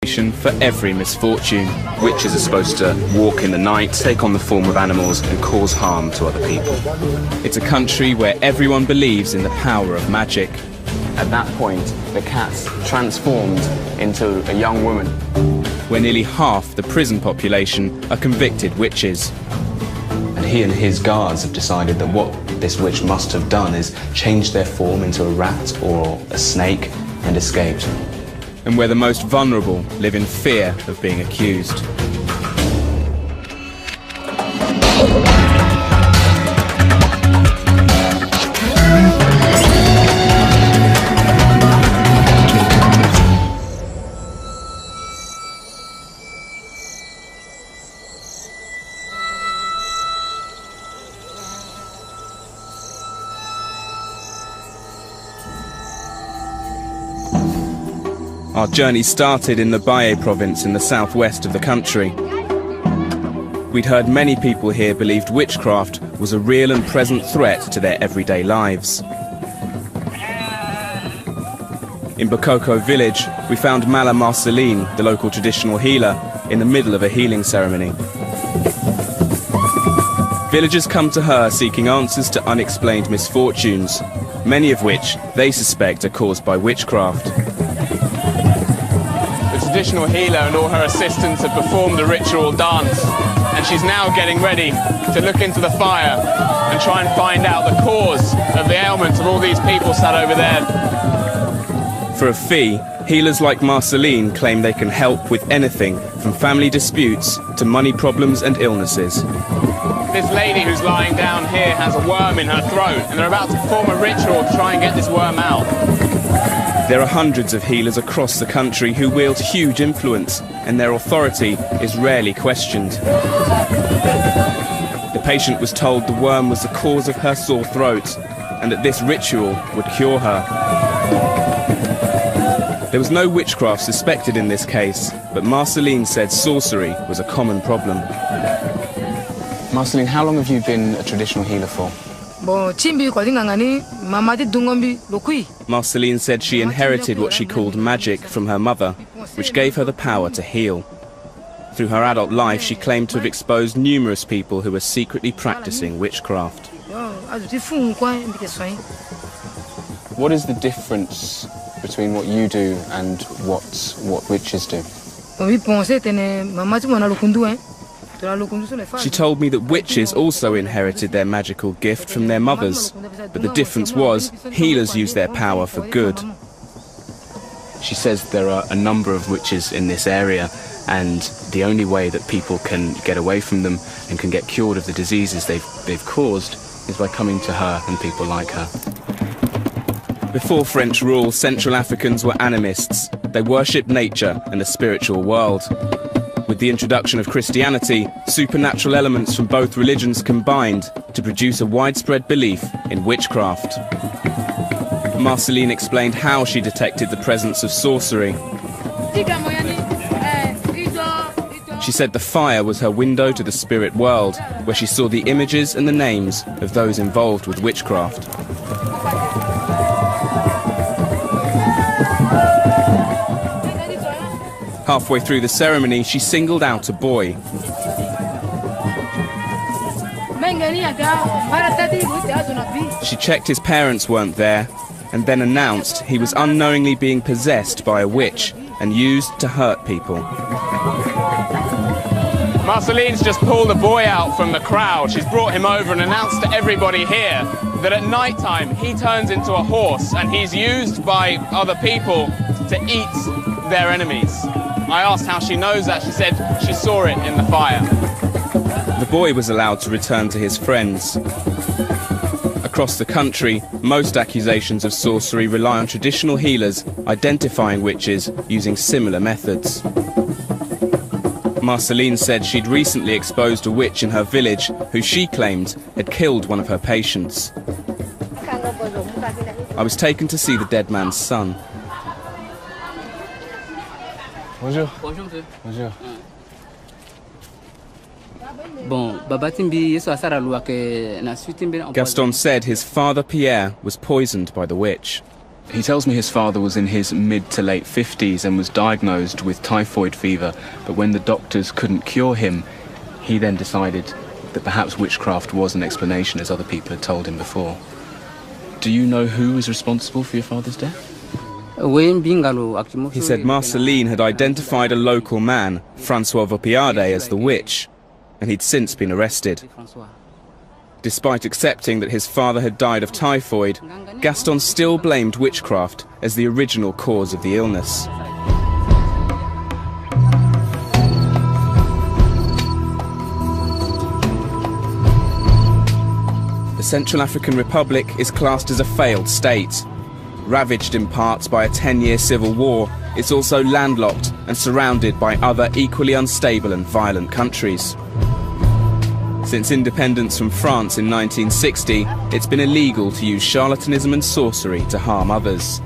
for every misfortune. Witches are supposed to walk in the night, take on the form of animals and cause harm to other people. It's a country where everyone believes in the power of magic. At that point, the cat's transformed into a young woman. Where nearly half the prison population are convicted witches. And he and his guards have decided that what this witch must have done is change their form into a rat or a snake and escaped. And where the most vulnerable live in fear of being accused. Our journey started in the Baye province in the southwest of the country. We'd heard many people here believed witchcraft was a real and present threat to their everyday lives. In Bokoko village, we found Mala Marceline, the local traditional healer, in the middle of a healing ceremony. Villagers come to her seeking answers to unexplained misfortunes, many of which they suspect are caused by witchcraft. The traditional healer and all her assistants have performed the ritual dance, and she's now getting ready to look into the fire and try and find out the cause of the ailment of all these people sat over there. For a fee, healers like Marceline claim they can help with anything from family disputes to money problems and illnesses. This lady who's lying down here has a worm in her throat, and they're about to perform a ritual to try and get this worm out. There are hundreds of healers across the country who wield huge influence, and their authority is rarely questioned. The patient was told the worm was the cause of her sore throat, and that this ritual would cure her. There was no witchcraft suspected in this case, but Marceline said sorcery was a common problem. Marceline, how long have you been a traditional healer for? Marceline said she inherited what she called magic from her mother, which gave her the power to heal. Through her adult life, she claimed to have exposed numerous people who were secretly practicing witchcraft. What is the difference between what you do and what witches do? She told me that witches also inherited their magical gift from their mothers, but the difference was healers use their power for good. She says there are a number of witches in this area, and the only way that people can get away from them and can get cured of the diseases they've caused is by coming to her and people like her. Before French rule, Central Africans were animists. They worshipped nature and the spiritual world. With the introduction of Christianity, supernatural elements from both religions combined to produce a widespread belief in witchcraft. Marceline explained how she detected the presence of sorcery. She said the fire was her window to the spirit world, where she saw the images and the names of those involved with witchcraft. Halfway through the ceremony, she singled out a boy. She checked his parents weren't there, and then announced he was unknowingly being possessed by a witch and used to hurt people. Marceline's just pulled the boy out from the crowd. She's brought him over and announced to everybody here that at night time he turns into a horse and he's used by other people to eat their enemies. I asked how she knows that. She said she saw it in the fire. The boy was allowed to return to his friends. Across the country, most accusations of sorcery rely on traditional healers identifying witches using similar methods. Marceline said she'd recently exposed a witch in her village who she claimed had killed one of her patients. I was taken to see the dead man's son. Bonjour. Bonjour. Bonjour. Gaston said his father Pierre was poisoned by the witch. He tells me his father was in his mid to late 50s and was diagnosed with typhoid fever, but when the doctors couldn't cure him, he then decided that perhaps witchcraft was an explanation, as other people had told him before. Do you know who was responsible for your father's death? He said Marceline had identified a local man, Francois Vopiade, as the witch, and he'd since been arrested. Despite accepting that his father had died of typhoid, Gaston still blamed witchcraft as the original cause of the illness. The Central African Republic is classed as a failed state. Ravaged in parts by a 10-year civil war, it's also landlocked and surrounded by other equally unstable and violent countries. Since independence from France in 1960, it's been illegal to use charlatanism and sorcery to harm others.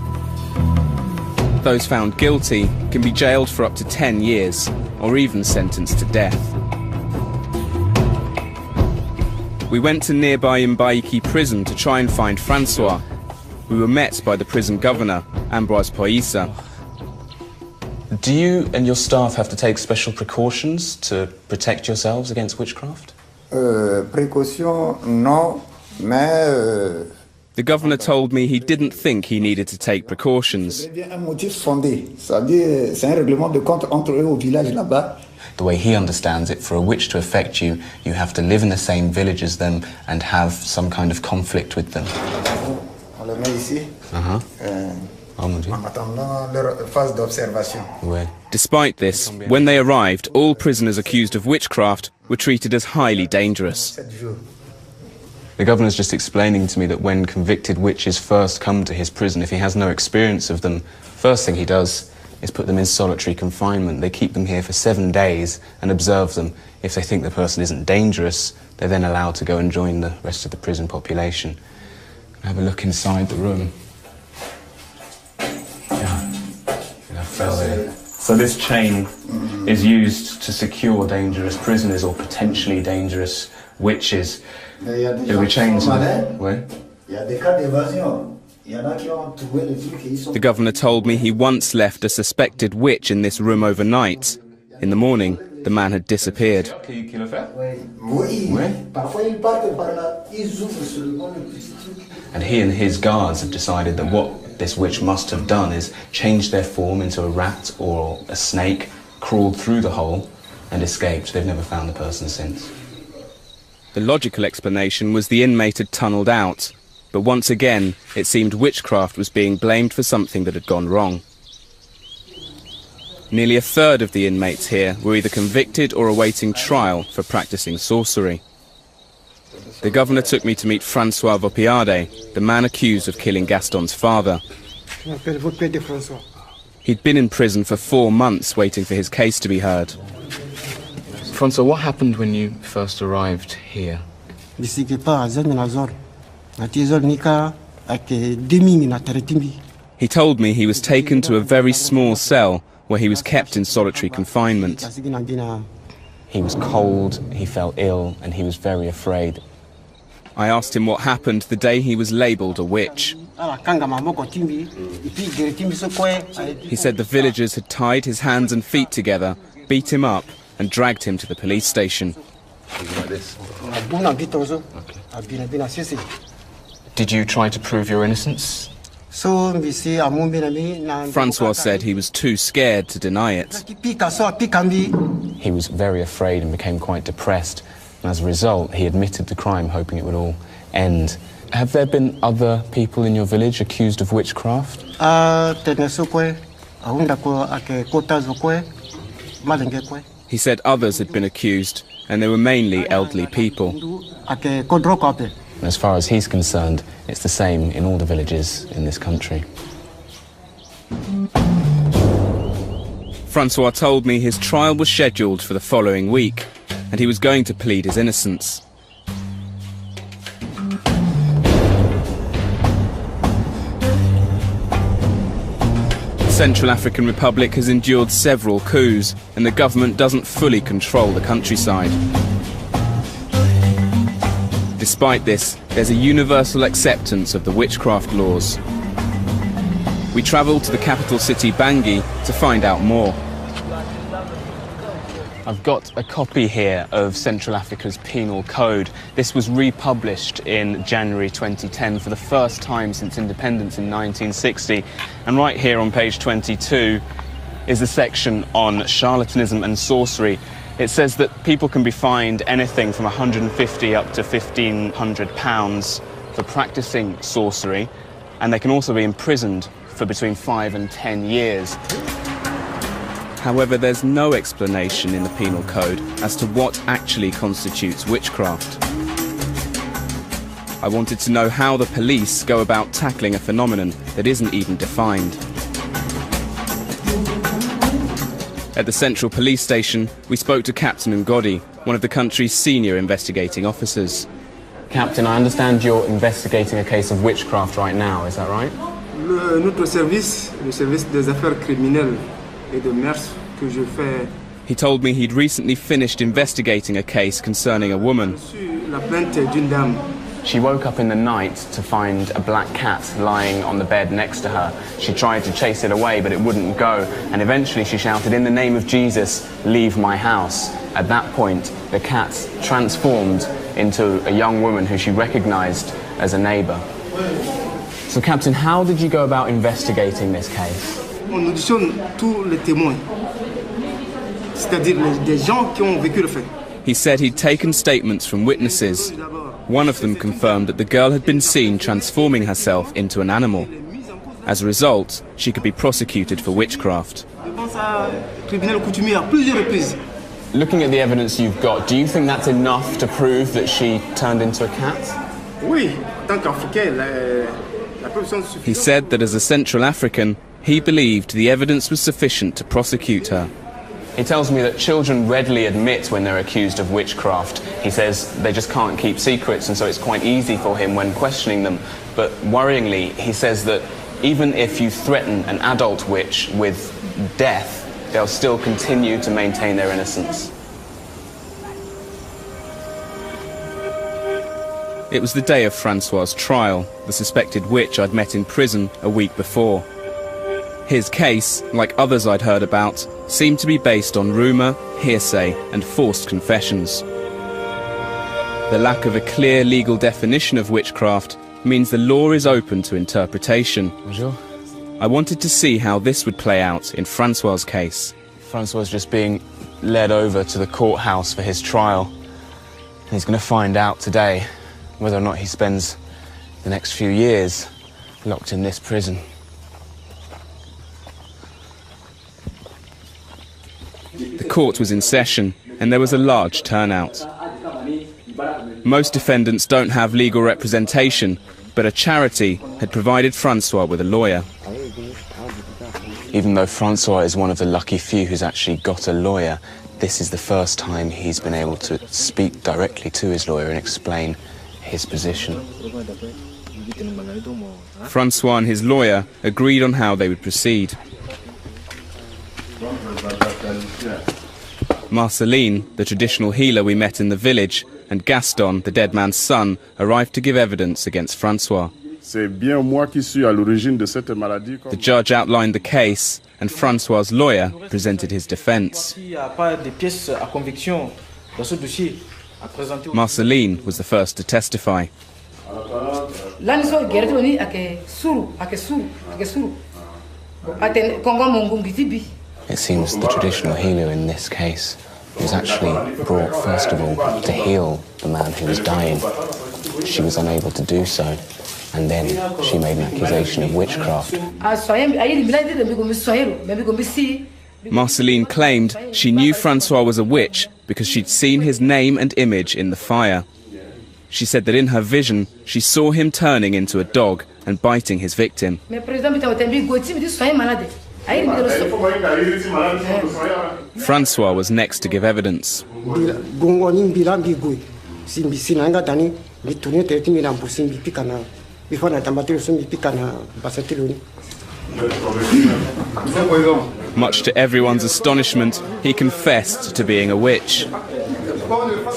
Those found guilty can be jailed for up to 10 years, or even sentenced to death. We went to nearby Mbaiki prison to try and find Francois. We were met by the prison governor, Ambroise Poissa. Do you and your staff have to take special precautions to protect yourselves against witchcraft? The governor told me he didn't think he needed to take precautions. The way he understands it, for a witch to affect you, you have to live in the same village as them and have some kind of conflict with them. Despite this, when they arrived, all prisoners accused of witchcraft were treated as highly dangerous. The governor's just explaining to me that when convicted witches first come to his prison, if he has no experience of them, first thing he does is put them in solitary confinement. They keep them here for 7 days and observe them. If they think the person isn't dangerous, they're then allowed to go and join the rest of the prison population. Have a look inside the room. So this chain is used to secure dangerous prisoners or potentially dangerous witches. It'll be chains. Where? The governor told me he once left a suspected witch in this room overnight. In the morning, the man had disappeared. And he and his guards have decided that what this witch must have done is changed their form into a rat or a snake, crawled through the hole and escaped. They've never found the person since. The logical explanation was the inmate had tunnelled out, but once again it seemed witchcraft was being blamed for something that had gone wrong. Nearly a third of the inmates here were either convicted or awaiting trial for practicing sorcery. The governor took me to meet Francois Vopiade, the man accused of killing Gaston's father. He'd been in prison for 4 months waiting for his case to be heard. Francois, what happened when you first arrived here? He told me he was taken to a very small cell where he was kept in solitary confinement. He was cold, he felt ill, and he was very afraid. I asked him what happened the day he was labelled a witch. He said the villagers had tied his hands and feet together, beat him up, and dragged him to the police station. Did you try to prove your innocence? Francois said he was too scared to deny it. He was very afraid and became quite depressed. And as a result, he admitted the crime, hoping it would all end. Have there been other people in your village accused of witchcraft? He said others had been accused, and they were mainly elderly people. As far as he's concerned, it's the same in all the villages in this country. Francois told me his trial was scheduled for the following week, and he was going to plead his innocence. The Central African Republic has endured several coups, and the government doesn't fully control the countryside. Despite this, there's a universal acceptance of the witchcraft laws. we travelled to the capital city Bangui to find out more. I've got a copy here of Central Africa's penal code. This was republished in January 2010 for the first time since independence in 1960. And right here on page 22 is a section on charlatanism and sorcery. It says that people can be fined anything from 150 up to £1,500 for practising sorcery, and they can also be imprisoned for between 5 and 10 years. However, there's no explanation in the penal code as to what actually constitutes witchcraft. I wanted to know how the police go about tackling a phenomenon that isn't even defined. At the Central Police Station, we spoke to Captain Ngodi, one of the country's senior investigating officers. Captain, I understand you're investigating a case of witchcraft right now, is that right? Notre service, le service des affaires criminelles et de mœurs que je fais. He told me he'd recently finished investigating a case concerning a woman. La plainte d'une dame. She woke up in the night to find a black cat lying on the bed next to her. She tried to chase it away, but it wouldn't go, and eventually she shouted, "In the name of Jesus, leave my house." At that point, the cat transformed into a young woman who she recognized as a neighbor. So, Captain, how did you go about investigating this case? On auditionne tous les témoins, c'est-à-dire des gens qui ont vécu le fait. He said he'd taken statements from witnesses. One of them confirmed that the girl had been seen transforming herself into an animal. As a result, she could be prosecuted for witchcraft. Looking at the evidence you've got, do you think that's enough to prove that she turned into a cat? He said that as a Central African, he believed the evidence was sufficient to prosecute her. He tells me that children readily admit when they're accused of witchcraft. He says they just can't keep secrets, and so it's quite easy for him when questioning them. But worryingly, he says that even if you threaten an adult witch with death, they'll still continue to maintain their innocence. It was the day of Francois' trial, the suspected witch I'd met in prison a week before. His case, like others I'd heard about, seemed to be based on rumour, hearsay and forced confessions. The lack of a clear legal definition of witchcraft means the law is open to interpretation. Bonjour. I wanted to see how this would play out in Francois' case. Francois is just being led over to the courthouse for his trial. He's going to find out today whether or not he spends the next few years locked in this prison. The court was in session, and there was a large turnout. Most defendants don't have legal representation, but a charity had provided Francois with a lawyer. Even though Francois is one of the lucky few who's actually got a lawyer, this is the first time he's been able to speak directly to his lawyer and explain his position. Francois and his lawyer agreed on how they would proceed. Marceline, the traditional healer we met in the village, and Gaston, the dead man's son, arrived to give evidence against Francois. The judge outlined the case, and Francois' lawyer presented his defense. Marceline was the first to testify. It seems the traditional healer in this case was actually brought, first of all, to heal the man who was dying. She was unable to do so, and then she made an accusation of witchcraft. Marceline claimed she knew Francois was a witch because she'd seen his name and image in the fire. She said that in her vision, she saw him turning into a dog and biting his victim. Francois was next to give evidence. Much to everyone's astonishment, he confessed to being a witch.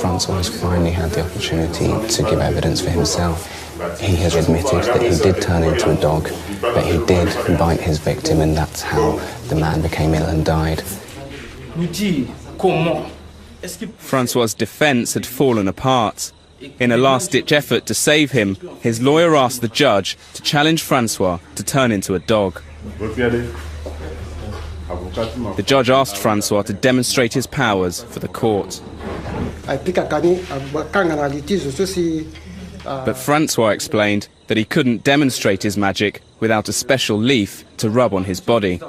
Francois has finally had the opportunity to give evidence for himself. He has admitted that he did turn into a dog But he did bite his victim, and that's how the man became ill and died. Francois' defence had fallen apart. In a last-ditch effort to save him, his lawyer asked the judge to challenge Francois to turn into a dog. The judge asked Francois to demonstrate his powers for the court. But Francois explained that he couldn't demonstrate his magic without a special leaf to rub on his body.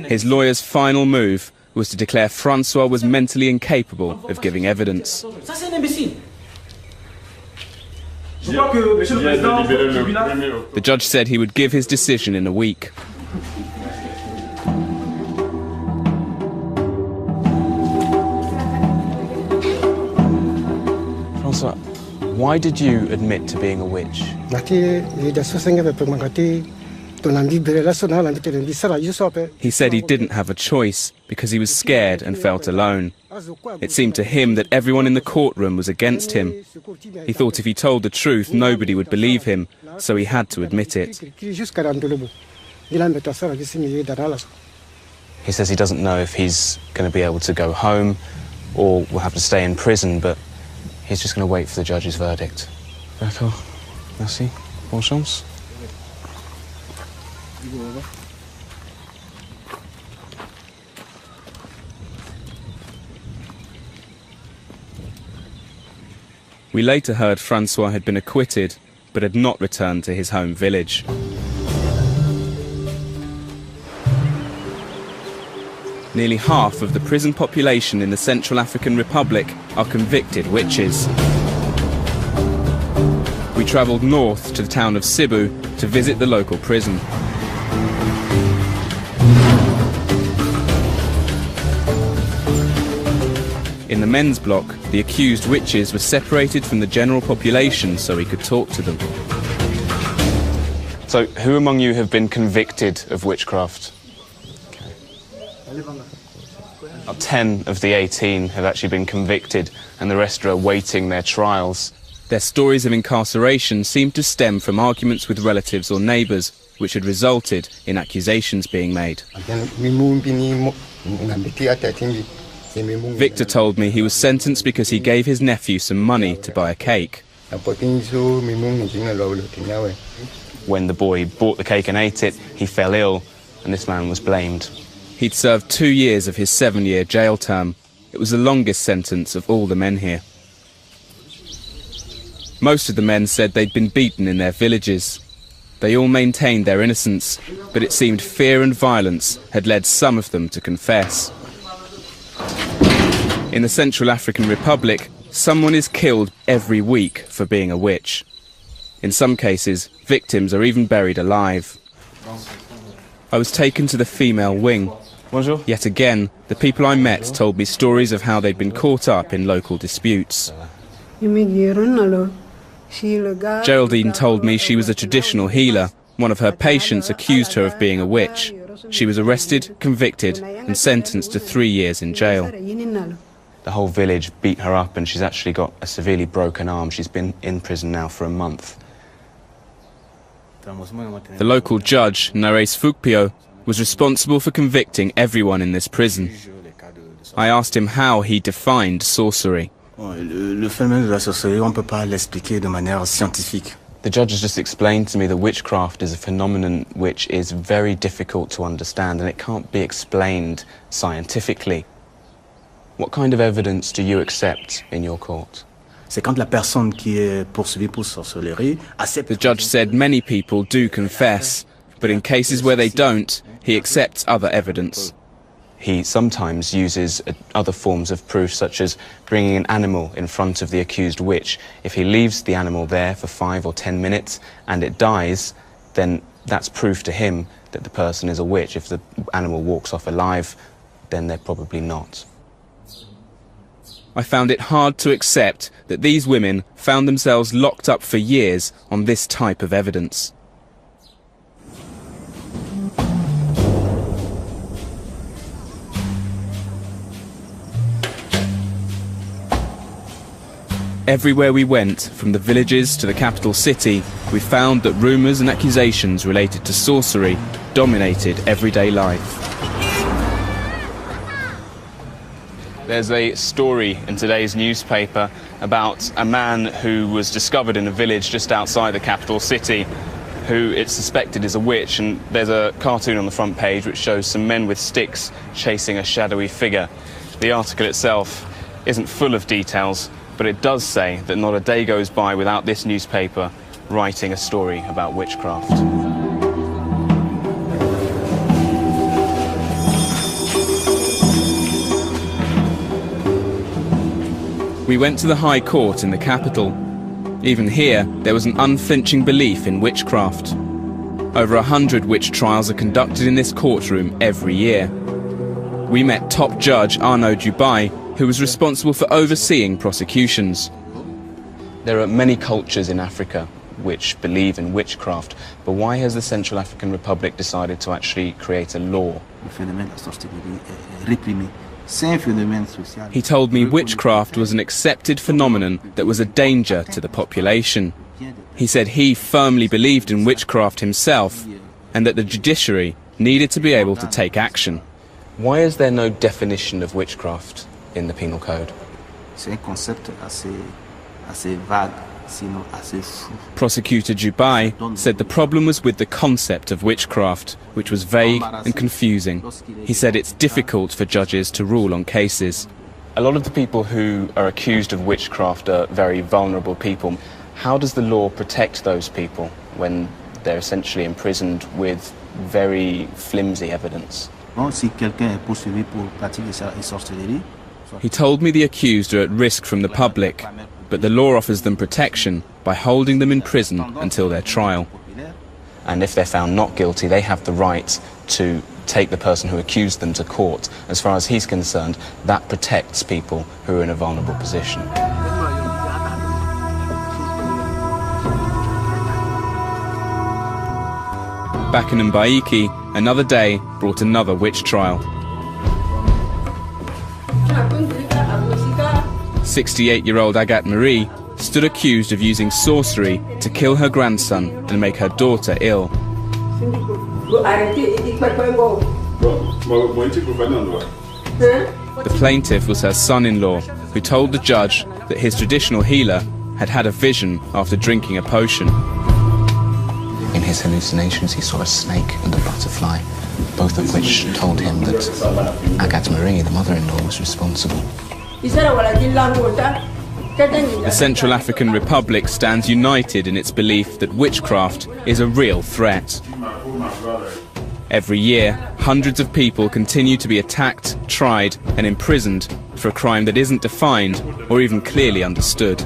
His lawyer's final move was to declare Francois was mentally incapable of giving evidence. The judge said he would give his decision in a week. Francois, why did you admit to being a witch? He said he didn't have a choice because he was scared and felt alone. It seemed to him that everyone in the courtroom was against him. He thought if he told the truth, nobody would believe him, so he had to admit it. He says he doesn't know if he's going to be able to go home or will have to stay in prison, but he's just going to wait for the judge's verdict. D'accord. Merci. Bonne chance. We later heard Francois had been acquitted, but had not returned to his home village. Nearly half of the prison population in the Central African Republic are convicted witches. We travelled north to the town of Cebu to visit the local prison. In the men's block, the accused witches were separated from the general population so we could talk to them. So, who among you have been convicted of witchcraft? Okay. 10 of the 18 have actually been convicted, and the rest are awaiting their trials. Their stories of incarceration seemed to stem from arguments with relatives or neighbours, which had resulted in accusations being made. Victor told me he was sentenced because he gave his nephew some money to buy a cake. When the boy bought the cake and ate it, he fell ill, and this man was blamed. He'd served 2 years of his 7-year jail term. It was the longest sentence of all the men here. Most of the men said they'd been beaten in their villages. They all maintained their innocence, but it seemed fear and violence had led some of them to confess. In the Central African Republic, someone is killed every week for being a witch. In some cases, victims are even buried alive. I was taken to the female wing. Bonjour. Yet again, the people I met told me stories of how they'd been caught up in local disputes. Geraldine told me she was a traditional healer. One of her patients accused her of being a witch. She was arrested, convicted, and sentenced to 3 years in jail. The whole village beat her up, and she's actually got a severely broken arm. She's been in prison now for a month. The local judge, Nares Fukpio, was responsible for convicting everyone in this prison. I asked him how he defined sorcery. The judge has just explained to me that witchcraft is a phenomenon which is very difficult to understand, and it can't be explained scientifically. What kind of evidence do you accept in your court? The judge said many people do confess, but in cases where they don't, he accepts other evidence. He sometimes uses other forms of proof, such as bringing an animal in front of the accused witch. If he leaves the animal there for 5 or 10 minutes and it dies, then that's proof to him that the person is a witch. If the animal walks off alive, then they're probably not. I found it hard to accept that these women found themselves locked up for years on this type of evidence. Everywhere we went, from the villages to the capital city, we found that rumours and accusations related to sorcery dominated everyday life. There's a story in today's newspaper about a man who was discovered in a village just outside the capital city, who it's suspected is a witch, and there's a cartoon on the front page which shows some men with sticks chasing a shadowy figure. The article itself isn't full of details, but it does say that not a day goes by without this newspaper writing a story about witchcraft. We went to the High Court in the capital. Even here, there was an unflinching belief in witchcraft. Over 100 witch trials are conducted in this courtroom every year. We met top judge Arnaud Dubai, who was responsible for overseeing prosecutions. There are many cultures in Africa which believe in witchcraft, but why has the Central African Republic decided to actually create a law? He told me witchcraft was an accepted phenomenon that was a danger to the population. He said he firmly believed in witchcraft himself and that the judiciary needed to be able to take action. Why is there no definition of witchcraft in the penal code? Prosecutor Dubai said the problem was with the concept of witchcraft, which was vague and confusing. He said it's difficult for judges to rule on cases. A lot of the people who are accused of witchcraft are very vulnerable people. How does the law protect those people when they're essentially imprisoned with very flimsy evidence? He told me the accused are at risk from the public, but the law offers them protection by holding them in prison until their trial. And if they're found not guilty, they have the right to take the person who accused them to court. As far as he's concerned, that protects people who are in a vulnerable position. Back in Mbaiki, another day brought another witch trial. 68-year-old Agathe Marie stood accused of using sorcery to kill her grandson and make her daughter ill. The plaintiff was her son-in-law, who told the judge that his traditional healer had had a vision after drinking a potion. In his hallucinations, he saw a snake and a butterfly, both of which told him that Agathe Marie, the mother-in-law, was responsible. The Central African Republic stands united in its belief that witchcraft is a real threat. Every year, hundreds of people continue to be attacked, tried, and imprisoned for a crime that isn't defined or even clearly understood.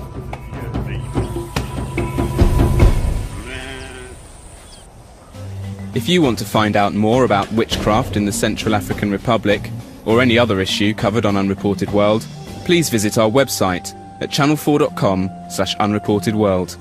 If you want to find out more about witchcraft in the Central African Republic, or any other issue covered on Unreported World, please visit our website at channel4.com/unreportedworld.